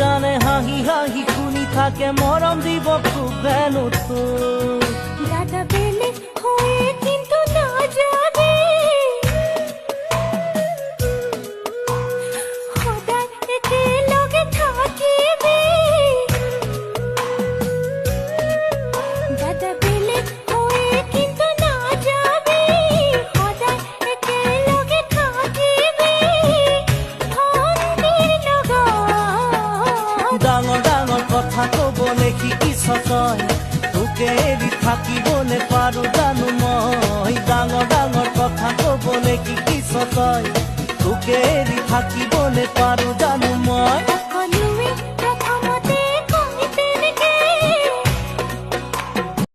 জানে হাঁহি হাঁহি শুনি থাকে মৰম দিব খুব হেনো তোক দাদা বেলেগ হয়ে কিন্তু না যাবে সদায় একেলগে থাকিবি দাদা বেলেগ হয়ে কিন্তু না যাবি সদায় একেলগে থাকিবি ভণ্টিৰ লগত ডাঙৰ ডাঙৰ কথা ক'বলে শিকিছ তই তোকে এৰি থাকিবলে পাৰো জানো মই ডাঙৰ ডাঙৰ কথা ক'বলে শিকিছ তই তোকে এৰি থাকিবলে পাৰো জানো মই সকলোৱে